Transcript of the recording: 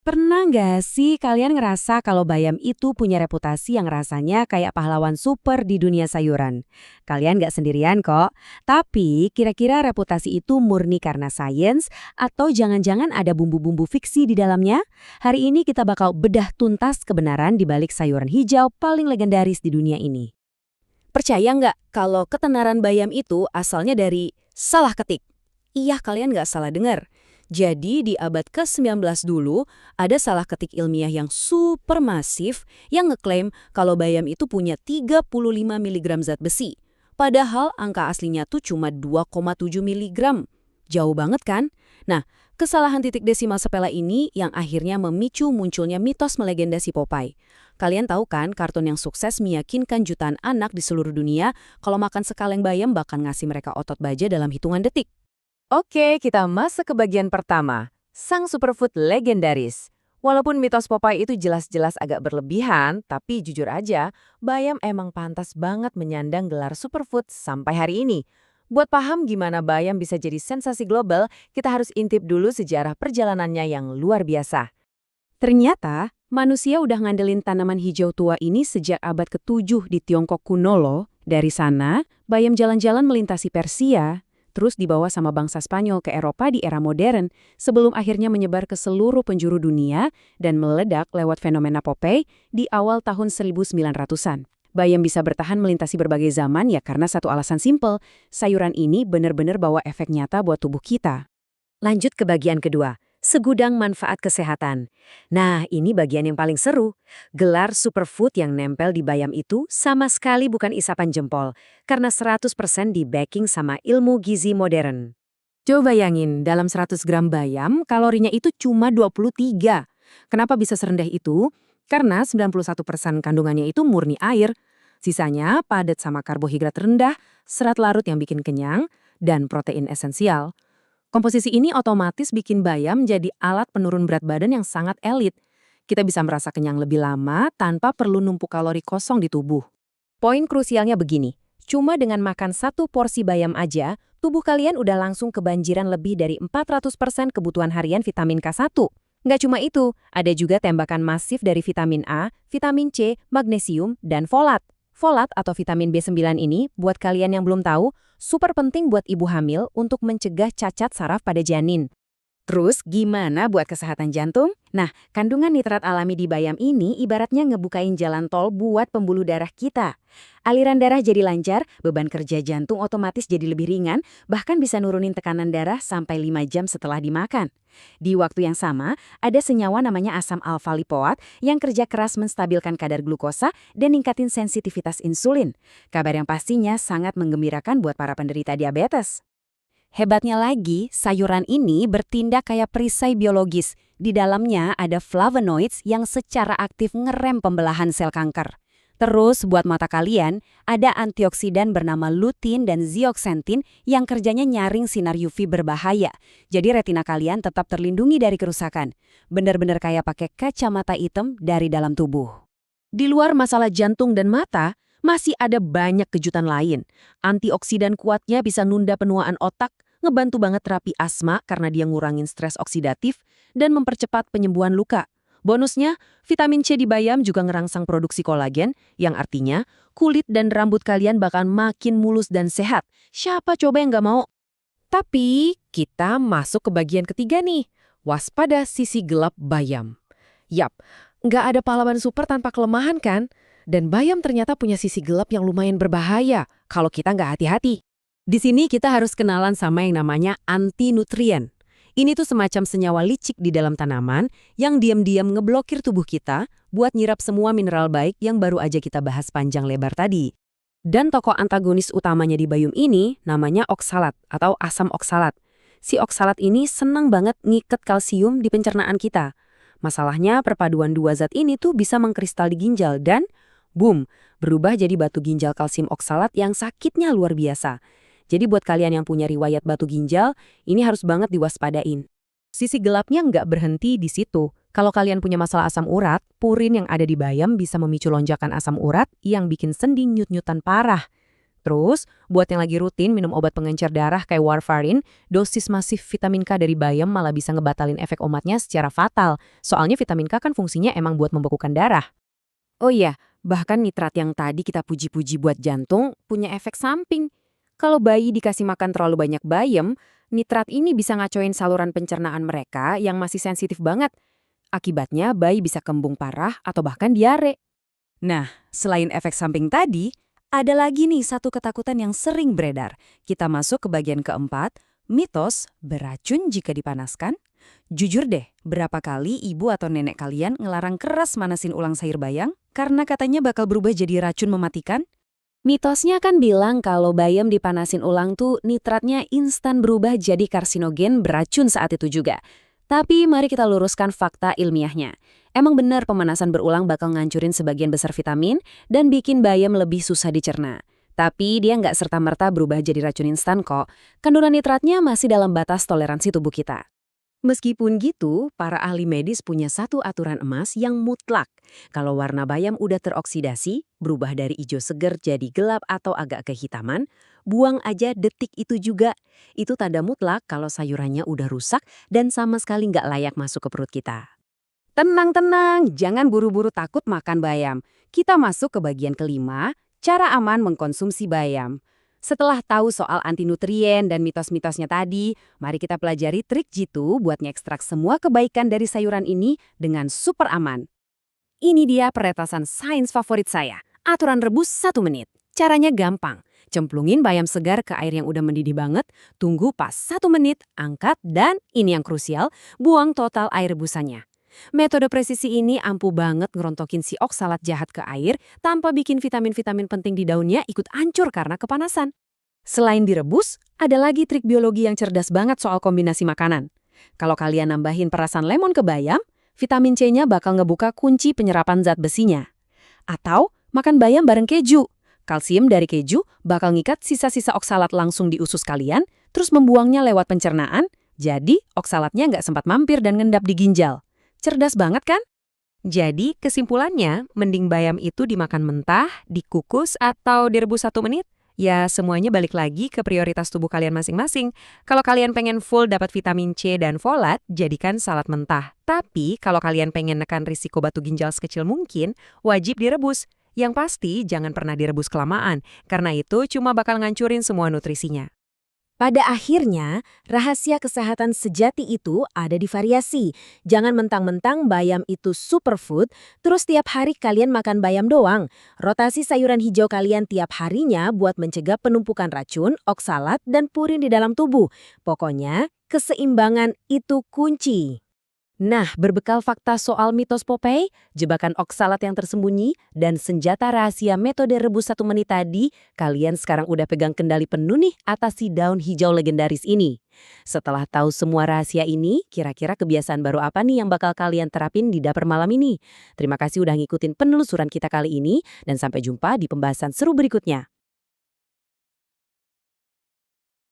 Pernah nggak sih kalian ngerasa kalau bayam itu punya reputasi yang rasanya kayak pahlawan super di dunia sayuran? Kalian nggak sendirian kok. Tapi kira-kira reputasi itu murni karena sains atau jangan-jangan ada bumbu-bumbu fiksi di dalamnya? Hari ini kita bakal bedah tuntas kebenaran di balik sayuran hijau paling legendaris di dunia ini. Percaya nggak kalau ketenaran bayam itu asalnya dari salah ketik? Iya, kalian nggak salah dengar. Jadi di abad ke-19 dulu, ada salah ketik ilmiah yang super masif yang ngeklaim kalau bayam itu punya 35 miligram zat besi. Padahal angka aslinya tuh cuma 2,7 miligram. Jauh banget kan? Nah, kesalahan titik desimal sepele ini yang akhirnya memicu munculnya mitos melegenda si Popeye. Kalian tahu kan kartun yang sukses meyakinkan jutaan anak di seluruh dunia kalau makan sekaleng bayam bakal ngasih mereka otot baja dalam hitungan detik. Oke, kita masuk ke bagian pertama, sang superfood legendaris. Walaupun mitos Popeye itu jelas-jelas agak berlebihan, tapi jujur aja, bayam emang pantas banget menyandang gelar superfood sampai hari ini. Buat paham gimana bayam bisa jadi sensasi global, kita harus intip dulu sejarah perjalanannya yang luar biasa. Ternyata, manusia udah ngandelin tanaman hijau tua ini sejak abad ke-7 di Tiongkok kuno loh. Dari sana, bayam jalan-jalan melintasi Persia, terus dibawa sama bangsa Spanyol ke Eropa di era modern, sebelum akhirnya menyebar ke seluruh penjuru dunia dan meledak lewat fenomena Popeye di awal tahun 1900-an. Bayam bisa bertahan melintasi berbagai zaman ya karena satu alasan simpel, sayuran ini benar-benar bawa efek nyata buat tubuh kita. Lanjut ke bagian kedua, segudang manfaat kesehatan. Nah, ini bagian yang paling seru. Gelar superfood yang nempel di bayam itu sama sekali bukan isapan jempol, karena 100% di backing sama ilmu gizi modern. Coba bayangin, dalam 100 gram bayam, kalorinya itu cuma 23. Kenapa bisa serendah itu? Karena 91% kandungannya itu murni air. Sisanya padat sama karbohidrat rendah, serat larut yang bikin kenyang, dan protein esensial. Komposisi ini otomatis bikin bayam jadi alat penurun berat badan yang sangat elit. Kita bisa merasa kenyang lebih lama tanpa perlu numpuk kalori kosong di tubuh. Poin krusialnya begini, cuma dengan makan satu porsi bayam aja, tubuh kalian udah langsung kebanjiran lebih dari 400% kebutuhan harian vitamin K1. Nggak cuma itu, ada juga tembakan masif dari vitamin A, vitamin C, magnesium, dan folat. Folat atau vitamin B9 ini, buat kalian yang belum tahu, super penting buat ibu hamil untuk mencegah cacat saraf pada janin. Terus gimana buat kesehatan jantung? Nah, kandungan nitrat alami di bayam ini ibaratnya ngebukain jalan tol buat pembuluh darah kita. Aliran darah jadi lancar, beban kerja jantung otomatis jadi lebih ringan, bahkan bisa nurunin tekanan darah sampai 5 jam setelah dimakan. Di waktu yang sama, ada senyawa namanya asam alfa lipoat yang kerja keras menstabilkan kadar glukosa dan ningkatin sensitivitas insulin. Kabar yang pastinya sangat menggembirakan buat para penderita diabetes. Hebatnya lagi, sayuran ini bertindak kayak perisai biologis. Di dalamnya ada flavonoids yang secara aktif ngerem pembelahan sel kanker. Terus buat mata kalian, ada antioksidan bernama lutein dan zeaxanthin yang kerjanya nyaring sinar UV berbahaya. Jadi retina kalian tetap terlindungi dari kerusakan. Bener-bener kayak pakai kacamata hitam dari dalam tubuh. Di luar masalah jantung dan mata, masih ada banyak kejutan lain. Antioksidan kuatnya bisa nunda penuaan otak, ngebantu banget terapi asma karena dia ngurangin stres oksidatif, dan mempercepat penyembuhan luka. Bonusnya, vitamin C di bayam juga ngerangsang produksi kolagen, yang artinya kulit dan rambut kalian bakal makin mulus dan sehat. Siapa coba yang nggak mau? Tapi, kita masuk ke bagian ketiga nih. Waspada sisi gelap bayam. Yap, nggak ada pahlawan super tanpa kelemahan kan? Dan bayam ternyata punya sisi gelap yang lumayan berbahaya kalau kita nggak hati-hati. Di sini kita harus kenalan sama yang namanya antinutrien. Ini tuh semacam senyawa licik di dalam tanaman yang diam-diam ngeblokir tubuh kita buat nyirap semua mineral baik yang baru aja kita bahas panjang lebar tadi. Dan tokoh antagonis utamanya di bayam ini namanya oksalat atau asam oksalat. Si oksalat ini senang banget ngiket kalsium di pencernaan kita. Masalahnya perpaduan dua zat ini tuh bisa mengkristal di ginjal dan boom, berubah jadi batu ginjal kalsium oksalat yang sakitnya luar biasa. Jadi buat kalian yang punya riwayat batu ginjal, ini harus banget diwaspadain. Sisi gelapnya nggak berhenti di situ. Kalau kalian punya masalah asam urat, purin yang ada di bayam bisa memicu lonjakan asam urat yang bikin sendi nyut-nyutan parah. Terus, buat yang lagi rutin minum obat pengencer darah kayak warfarin, dosis masif vitamin K dari bayam malah bisa ngebatalin efek omatnya secara fatal. Soalnya vitamin K kan fungsinya emang buat membekukan darah. Oh iya, bahkan nitrat yang tadi kita puji-puji buat jantung punya efek samping. Kalau bayi dikasih makan terlalu banyak bayam, nitrat ini bisa ngacoin saluran pencernaan mereka yang masih sensitif banget. Akibatnya bayi bisa kembung parah atau bahkan diare. Nah, selain efek samping tadi, ada lagi nih satu ketakutan yang sering beredar. Kita masuk ke bagian keempat, mitos beracun jika dipanaskan. Jujur deh, berapa kali ibu atau nenek kalian ngelarang keras manasin ulang sayur bayam karena katanya bakal berubah jadi racun mematikan? Mitosnya kan bilang kalau bayam dipanasin ulang tuh nitratnya instan berubah jadi karsinogen beracun saat itu juga. Tapi mari kita luruskan fakta ilmiahnya. Emang benar pemanasan berulang bakal ngancurin sebagian besar vitamin dan bikin bayam lebih susah dicerna. Tapi dia nggak serta-merta berubah jadi racun instan kok. Kandungan nitratnya masih dalam batas toleransi tubuh kita. Meskipun gitu, para ahli medis punya satu aturan emas yang mutlak. Kalau warna bayam udah teroksidasi, berubah dari hijau seger jadi gelap atau agak kehitaman, buang aja detik itu juga. Itu tanda mutlak kalau sayurannya udah rusak dan sama sekali nggak layak masuk ke perut kita. Tenang-tenang, jangan buru-buru takut makan bayam. Kita masuk ke bagian kelima, cara aman mengkonsumsi bayam. Setelah tahu soal antinutrien dan mitos-mitosnya tadi, mari kita pelajari trik jitu buat ngekstrak semua kebaikan dari sayuran ini dengan super aman. Ini dia peretasan sains favorit saya. Aturan rebus 1 menit. Caranya gampang. Cemplungin bayam segar ke air yang udah mendidih banget, tunggu pas 1 menit, angkat, dan ini yang krusial, buang total air rebusannya. Metode presisi ini ampuh banget ngerontokin si oksalat jahat ke air tanpa bikin vitamin-vitamin penting di daunnya ikut hancur karena kepanasan. Selain direbus, ada lagi trik biologi yang cerdas banget soal kombinasi makanan. Kalau kalian nambahin perasan lemon ke bayam, vitamin C-nya bakal ngebuka kunci penyerapan zat besinya. Atau makan bayam bareng keju. Kalsium dari keju bakal ngikat sisa-sisa oksalat langsung di usus kalian, terus membuangnya lewat pencernaan, jadi oksalatnya nggak sempat mampir dan ngendap di ginjal. Cerdas banget kan? Jadi kesimpulannya, mending bayam itu dimakan mentah, dikukus, atau direbus 1 menit. Ya semuanya balik lagi ke prioritas tubuh kalian masing-masing. Kalau kalian pengen full dapat vitamin C dan folat, jadikan salad mentah. Tapi kalau kalian pengen nekan risiko batu ginjal sekecil mungkin, wajib direbus. Yang pasti jangan pernah direbus kelamaan, karena itu cuma bakal ngancurin semua nutrisinya. Pada akhirnya, rahasia kesehatan sejati itu ada di variasi. Jangan mentang-mentang bayam itu superfood, terus tiap hari kalian makan bayam doang. Rotasi sayuran hijau kalian tiap harinya buat mencegah penumpukan racun, oksalat, dan purin di dalam tubuh. Pokoknya, keseimbangan itu kunci. Nah, berbekal fakta soal mitos Popeye, jebakan oksalat yang tersembunyi, dan senjata rahasia metode rebus 1 menit tadi, kalian sekarang udah pegang kendali penuh nih atas si daun hijau legendaris ini. Setelah tahu semua rahasia ini, kira-kira kebiasaan baru apa nih yang bakal kalian terapin di dapur malam ini? Terima kasih udah ngikutin penelusuran kita kali ini, dan sampai jumpa di pembahasan seru berikutnya.